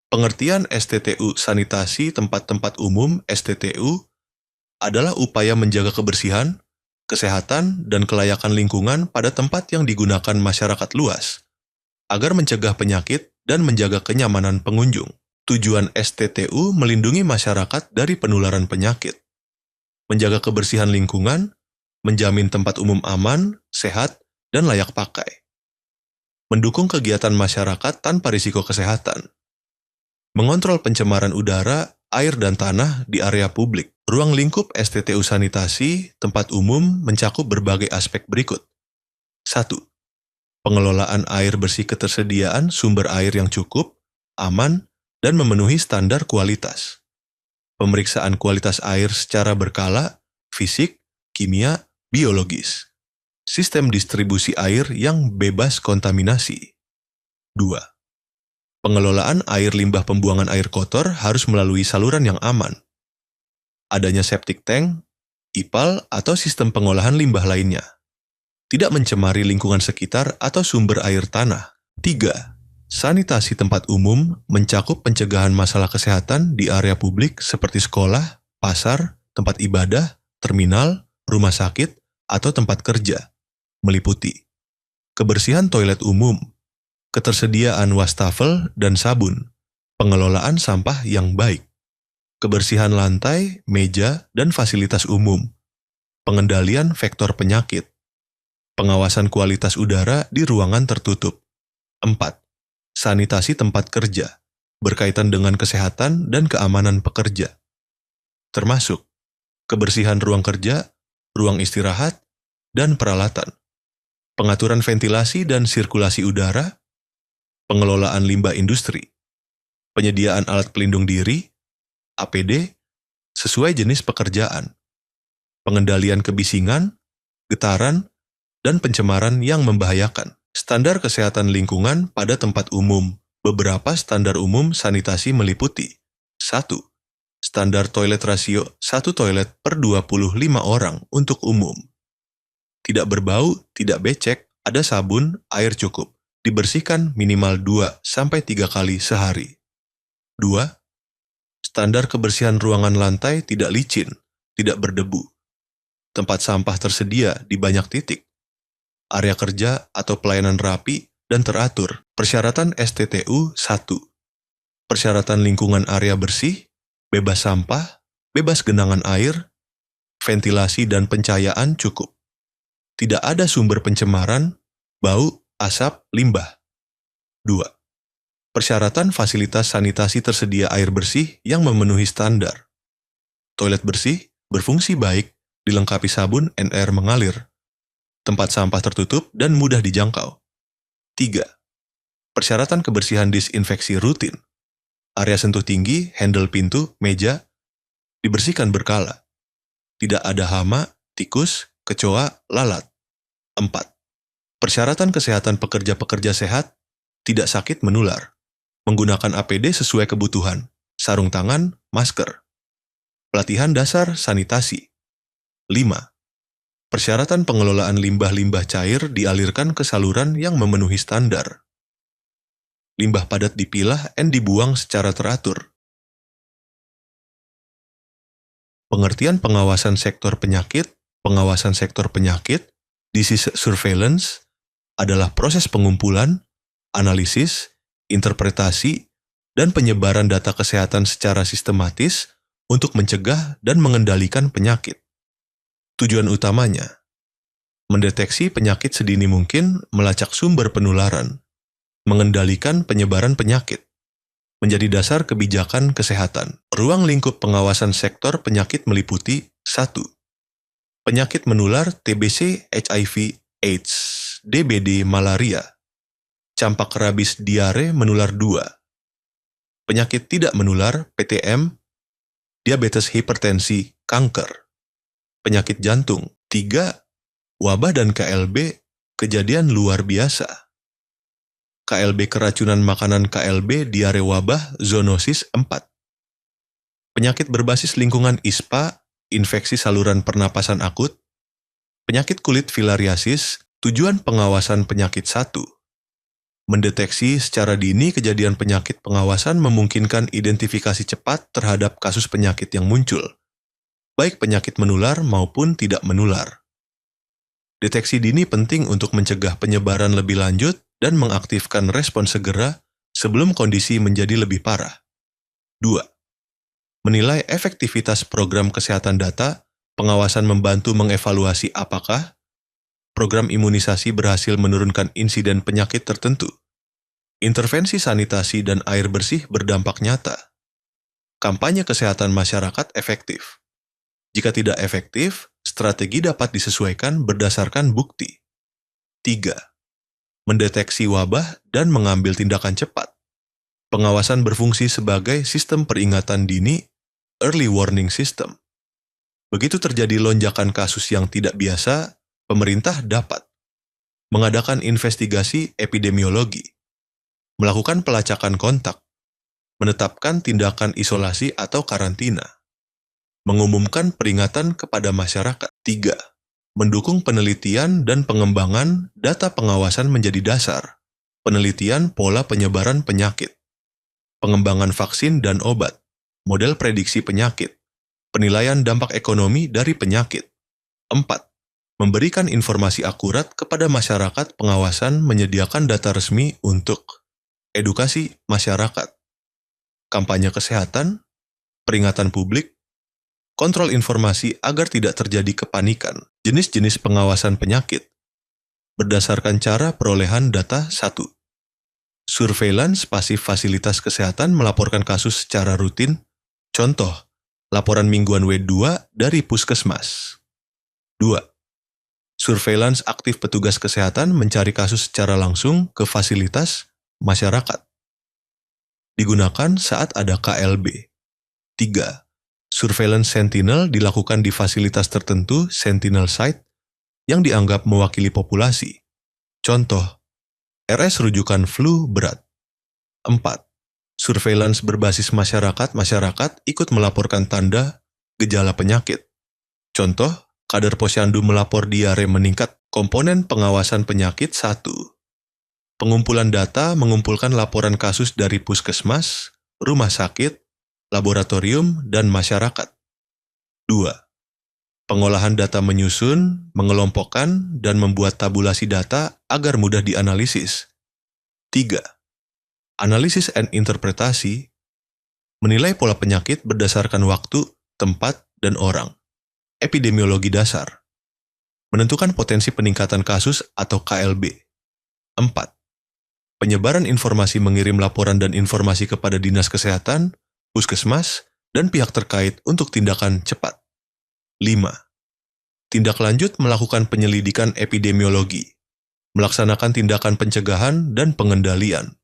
Pengertian STTU sanitasi tempat-tempat umum (STTU) adalah upaya menjaga kebersihan, kesehatan, dan kelayakan lingkungan pada tempat yang digunakan masyarakat luas, agar mencegah penyakit dan menjaga kenyamanan pengunjung. Tujuan STTU melindungi masyarakat dari penularan penyakit, menjaga kebersihan lingkungan, menjamin tempat umum aman, sehat, dan layak pakai, mendukung kegiatan masyarakat tanpa risiko kesehatan, mengontrol pencemaran udara, air, dan tanah di area publik. Ruang lingkup STTU sanitasi tempat umum mencakup berbagai aspek berikut. 1. Pengelolaan air bersih, ketersediaan sumber air yang cukup, aman, dan memenuhi standar kualitas. Pemeriksaan kualitas air secara berkala, fisik, kimia, biologis. Sistem distribusi air yang bebas kontaminasi. 2. Pengelolaan air limbah, pembuangan air kotor harus melalui saluran yang aman. Adanya septic tank, IPAL, atau sistem pengolahan limbah lainnya. Tidak mencemari lingkungan sekitar atau sumber air tanah. 3. Sanitasi tempat umum mencakup pencegahan masalah kesehatan di area publik seperti sekolah, pasar, tempat ibadah, terminal, rumah sakit, atau tempat kerja. Meliputi kebersihan toilet umum, ketersediaan wastafel dan sabun, pengelolaan sampah yang baik, kebersihan lantai, meja, dan fasilitas umum, pengendalian vektor penyakit, pengawasan kualitas udara di ruangan tertutup. 4. Sanitasi tempat kerja, berkaitan dengan kesehatan dan keamanan pekerja, termasuk kebersihan ruang kerja, ruang istirahat, dan peralatan, pengaturan ventilasi dan sirkulasi udara, pengelolaan limbah industri, penyediaan alat pelindung diri, APD, sesuai jenis pekerjaan, pengendalian kebisingan, getaran, dan pencemaran yang membahayakan. Standar kesehatan lingkungan pada tempat umum. Beberapa standar umum sanitasi meliputi 1. Standar toilet rasio 1 toilet per 25 orang untuk umum. Tidak berbau, tidak becek, ada sabun, air cukup. Dibersihkan minimal 2-3 kali sehari. 2. Standar kebersihan ruangan lantai tidak licin, tidak berdebu. Tempat sampah tersedia di banyak titik. Area kerja atau pelayanan rapi dan teratur. Persyaratan STTU 1. Persyaratan lingkungan area bersih, bebas sampah, bebas genangan air, ventilasi dan pencahayaan cukup. Tidak ada sumber pencemaran, bau, asap, limbah. 2. Persyaratan fasilitas sanitasi tersedia air bersih yang memenuhi standar. Toilet bersih, berfungsi baik, dilengkapi sabun dan air mengalir. Tempat sampah tertutup dan mudah dijangkau. 3. Persyaratan kebersihan disinfeksi rutin. Area sentuh tinggi, handle pintu, meja, dibersihkan berkala. Tidak ada hama, tikus, kecoa, lalat. 4. Persyaratan kesehatan pekerja-pekerja sehat, tidak sakit menular. Menggunakan APD sesuai kebutuhan, sarung tangan, masker. Pelatihan dasar sanitasi. 5. Persyaratan pengelolaan limbah-limbah cair dialirkan ke saluran yang memenuhi standar. Limbah padat dipilah dan dibuang secara teratur. Pengertian pengawasan sektor penyakit. Pengawasan sektor penyakit, disease surveillance, adalah proses pengumpulan, analisis, interpretasi, dan penyebaran data kesehatan secara sistematis untuk mencegah dan mengendalikan penyakit. Tujuan utamanya, mendeteksi penyakit sedini mungkin, melacak sumber penularan, mengendalikan penyebaran penyakit, menjadi dasar kebijakan kesehatan. Ruang lingkup pengawasan sektor penyakit meliputi 1. Penyakit menular TBC, HIV, AIDS, DBD, malaria, campak rabis, diare menular 2. Penyakit tidak menular PTM, diabetes, hipertensi, kanker, penyakit jantung. 3. Wabah dan KLB, kejadian luar biasa. KLB keracunan makanan, KLB diare wabah, zoonosis. 4. Penyakit berbasis lingkungan ISPA, infeksi saluran pernapasan akut, penyakit kulit filariasis. Tujuan pengawasan penyakit 1. Mendeteksi secara dini kejadian penyakit, pengawasan memungkinkan identifikasi cepat terhadap kasus penyakit yang muncul, baik penyakit menular maupun tidak menular. Deteksi dini penting untuk mencegah penyebaran lebih lanjut dan mengaktifkan respons segera sebelum kondisi menjadi lebih parah. 2. Menilai efektivitas program kesehatan data, pengawasan membantu mengevaluasi apakah program imunisasi berhasil menurunkan insiden penyakit tertentu. Intervensi sanitasi dan air bersih berdampak nyata. Kampanye kesehatan masyarakat efektif. Jika tidak efektif, strategi dapat disesuaikan berdasarkan bukti. 3. Mendeteksi wabah dan mengambil tindakan cepat. Pengawasan berfungsi sebagai sistem peringatan dini, early warning system. Begitu terjadi lonjakan kasus yang tidak biasa, pemerintah dapat mengadakan investigasi epidemiologi, melakukan pelacakan kontak, menetapkan tindakan isolasi atau karantina, mengumumkan peringatan kepada masyarakat. 3. Mendukung penelitian dan pengembangan data, pengawasan menjadi dasar penelitian pola penyebaran penyakit, pengembangan vaksin dan obat, model prediksi penyakit, penilaian dampak ekonomi dari penyakit. 4. Memberikan informasi akurat kepada masyarakat, pengawasan menyediakan data resmi untuk edukasi masyarakat, kampanye kesehatan, peringatan publik, kontrol informasi agar tidak terjadi kepanikan. Jenis-jenis pengawasan penyakit berdasarkan cara perolehan data. 1. Surveillance pasif, fasilitas kesehatan melaporkan kasus secara rutin. Contoh, laporan mingguan W2 dari puskesmas. 2. Surveillance aktif, petugas kesehatan mencari kasus secara langsung ke fasilitas masyarakat. Digunakan saat ada KLB. 3. Surveillance sentinel dilakukan di fasilitas tertentu, sentinel site, yang dianggap mewakili populasi. Contoh, RS rujukan flu berat. 4. Surveillance berbasis masyarakat, masyarakat ikut melaporkan tanda gejala penyakit. Contoh, kader posyandu melapor diare meningkat. Komponen pengawasan penyakit. 1. Pengumpulan data, mengumpulkan laporan kasus dari puskesmas, rumah sakit, laboratorium, dan masyarakat. 2. Pengolahan data, menyusun, mengelompokkan, dan membuat tabulasi data agar mudah dianalisis. 3. Analisis and interpretasi, menilai pola penyakit berdasarkan waktu, tempat, dan orang. Epidemiologi dasar, menentukan potensi peningkatan kasus atau KLB. 4. Penyebaran informasi, mengirim laporan dan informasi kepada dinas kesehatan, puskesmas, dan pihak terkait untuk tindakan cepat. 5. Tindak lanjut, melakukan penyelidikan epidemiologi, melaksanakan tindakan pencegahan dan pengendalian.